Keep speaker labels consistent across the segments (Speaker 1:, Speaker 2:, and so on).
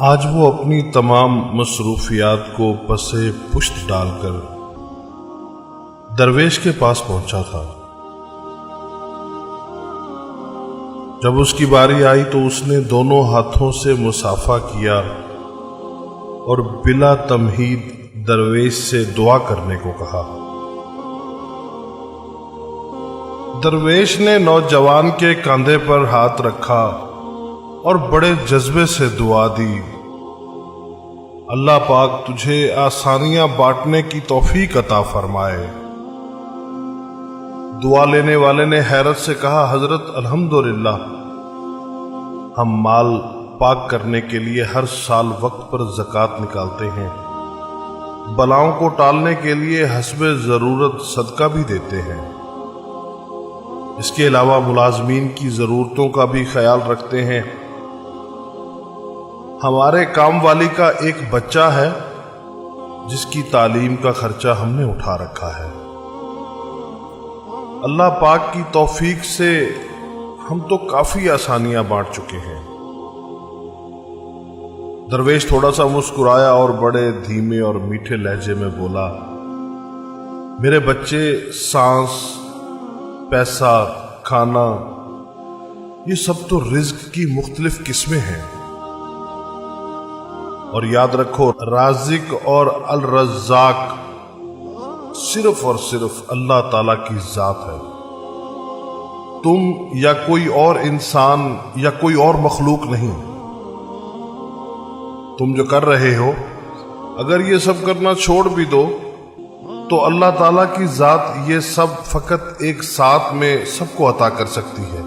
Speaker 1: آج وہ اپنی تمام مصروفیات کو پسے پشت ڈال کر درویش کے پاس پہنچا تھا۔ جب اس کی باری آئی تو اس نے دونوں ہاتھوں سے مصافحہ کیا اور بلا تمہید درویش سے دعا کرنے کو کہا۔ درویش نے نوجوان کے کاندھے پر ہاتھ رکھا اور بڑے جذبے سے دعا دی، اللہ پاک تجھے آسانیاں بانٹنے کی توفیق عطا فرمائے۔ دعا لینے والے نے حیرت سے کہا، حضرت الحمدللہ، ہم مال پاک کرنے کے لیے ہر سال وقت پر زکوٰۃ نکالتے ہیں، بلاؤں کو ٹالنے کے لیے حسب ضرورت صدقہ بھی دیتے ہیں، اس کے علاوہ ملازمین کی ضرورتوں کا بھی خیال رکھتے ہیں۔ ہمارے کام والی کا ایک بچہ ہے جس کی تعلیم کا خرچہ ہم نے اٹھا رکھا ہے۔ اللہ پاک کی توفیق سے ہم تو کافی آسانیاں بانٹ چکے ہیں۔ درویش تھوڑا سا مسکرایا اور بڑے دھیمے اور میٹھے لہجے میں بولا، میرے بچے سانس، پیسہ، کھانا، یہ سب تو رزق کی مختلف قسمیں ہیں، اور یاد رکھو رازق اور الرزاق صرف اور صرف اللہ تعالی کی ذات ہے۔ تم یا کوئی اور انسان یا کوئی اور مخلوق نہیں۔ تم جو کر رہے ہو، اگر یہ سب کرنا چھوڑ بھی دو تو اللہ تعالیٰ کی ذات یہ سب فقط ایک ساتھ میں سب کو عطا کر سکتی ہے۔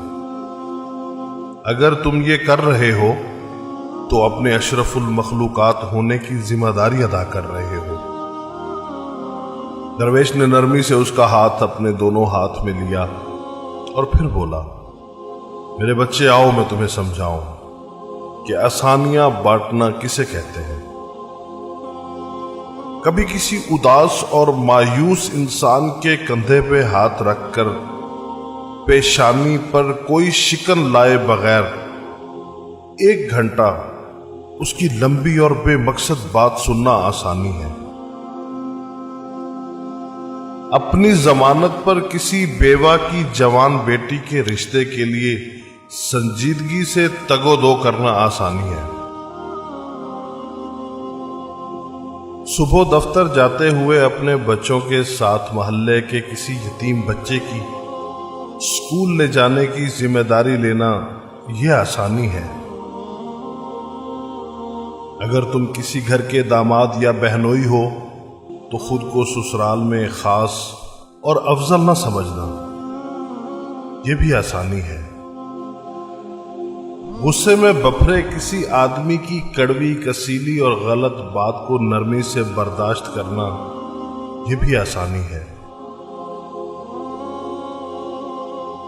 Speaker 1: اگر تم یہ کر رہے ہو تو اپنے اشرف المخلوقات ہونے کی ذمہ داری ادا کر رہے ہو۔ درویش نے نرمی سے اس کا ہاتھ اپنے دونوں ہاتھ میں لیا اور پھر بولا، میرے بچے آؤ میں تمہیں سمجھاؤں کہ آسانیاں بانٹنا کسے کہتے ہیں۔ کبھی کسی اداس اور مایوس انسان کے کندھے پہ ہاتھ رکھ کر پیشانی پر کوئی شکن لائے بغیر 1 گھنٹہ اس کی لمبی اور بے مقصد بات سننا آسانی ہے۔ اپنی ضمانت پر کسی بیوہ کی جوان بیٹی کے رشتے کے لیے سنجیدگی سے تگ و دو کرنا آسانی ہے۔ صبح دفتر جاتے ہوئے اپنے بچوں کے ساتھ محلے کے کسی یتیم بچے کی اسکول لے جانے کی ذمہ داری لینا یہ آسانی ہے۔ اگر تم کسی گھر کے داماد یا بہنوئی ہو تو خود کو سسرال میں خاص اور افضل نہ سمجھنا، یہ بھی آسانی ہے۔ غصے میں بپھرے کسی آدمی کی کڑوی، کسیلی اور غلط بات کو نرمی سے برداشت کرنا، یہ بھی آسانی ہے۔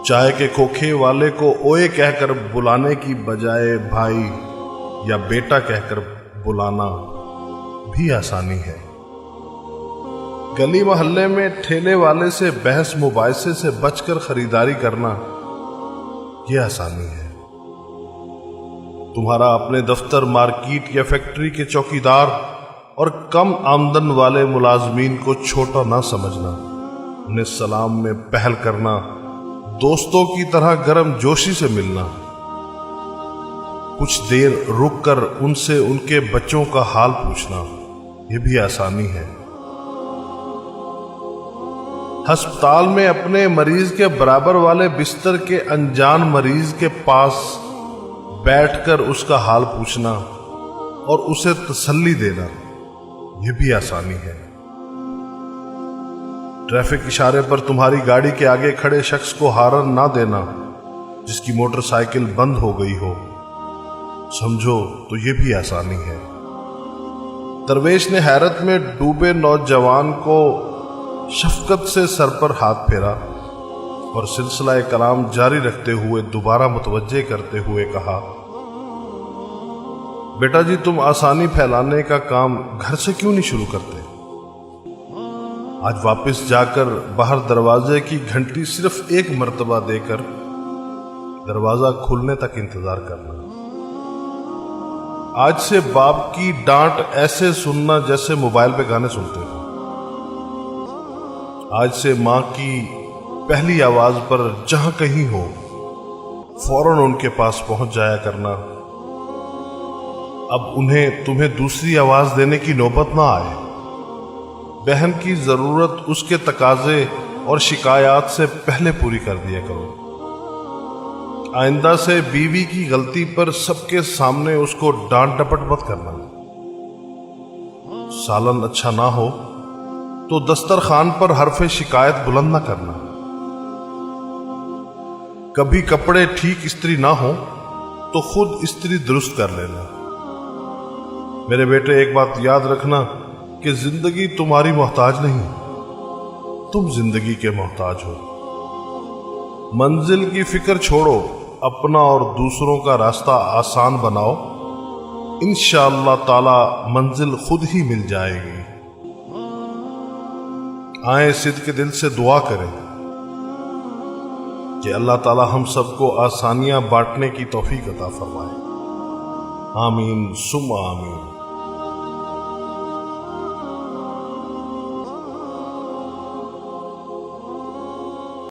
Speaker 1: چائے کے کھوکھے والے کو اوئے کہہ کر بلانے کی بجائے بھائی یا بیٹا کہہ کر بلانا بھی آسانی ہے۔ گلی محلے میں ٹھیلے والے سے بحث مباحثے سے بچ کر خریداری کرنا، یہ آسانی ہے۔ تمہارا اپنے دفتر، مارکیٹ یا فیکٹری کے چوکیدار اور کم آمدن والے ملازمین کو چھوٹا نہ سمجھنا، انہیں سلام میں پہل کرنا، دوستوں کی طرح گرم جوشی سے ملنا، کچھ دیر رک کر ان سے ان کے بچوں کا حال پوچھنا، یہ بھی آسانی ہے۔ ہسپتال میں اپنے مریض کے برابر والے بستر کے انجان مریض کے پاس بیٹھ کر اس کا حال پوچھنا اور اسے تسلی دینا، یہ بھی آسانی ہے۔ ٹریفک اشارے پر تمہاری گاڑی کے آگے کھڑے شخص کو ہارن نہ دینا جس کی موٹر سائیکل بند ہو گئی ہو، سمجھو تو یہ بھی آسانی ہے۔ درویش نے حیرت میں ڈوبے نوجوان کو شفقت سے سر پر ہاتھ پھیرا اور سلسلہ کلام جاری رکھتے ہوئے دوبارہ متوجہ کرتے ہوئے کہا، بیٹا جی، تم آسانی پھیلانے کا کام گھر سے کیوں نہیں شروع کرتے؟ آج واپس جا کر باہر دروازے کی گھنٹی صرف 1 مرتبہ دے کر دروازہ کھلنے تک انتظار کرنا۔ آج سے باپ کی ڈانٹ ایسے سننا جیسے موبائل پہ گانے سنتے ہو۔ آج سے ماں کی پہلی آواز پر جہاں کہیں ہو فوراً ان کے پاس پہنچ جایا کرنا۔ اب انہیں تمہیں دوسری آواز دینے کی نوبت نہ آئے۔ بہن کی ضرورت اس کے تقاضے اور شکایات سے پہلے پوری کر دیا کرو۔ آئندہ سے بیوی کی غلطی پر سب کے سامنے اس کو ڈانٹ ڈپٹ مت کرنا۔ سالن اچھا نہ ہو تو دسترخوان پر حرف شکایت بلند نہ کرنا۔ کبھی کپڑے ٹھیک استری نہ ہو تو خود استری درست کر لینا۔ میرے بیٹے ایک بات یاد رکھنا کہ زندگی تمہاری محتاج نہیں، تم زندگی کے محتاج ہو۔ منزل کی فکر چھوڑو، اپنا اور دوسروں کا راستہ آسان بناؤ، انشاءاللہ تعالی منزل خود ہی مل جائے گی۔ آئیں صدق کے دل سے دعا کریں کہ اللہ تعالی ہم سب کو آسانیاں بانٹنے کی توفیق عطا فرمائے۔ آمین ثم آمین۔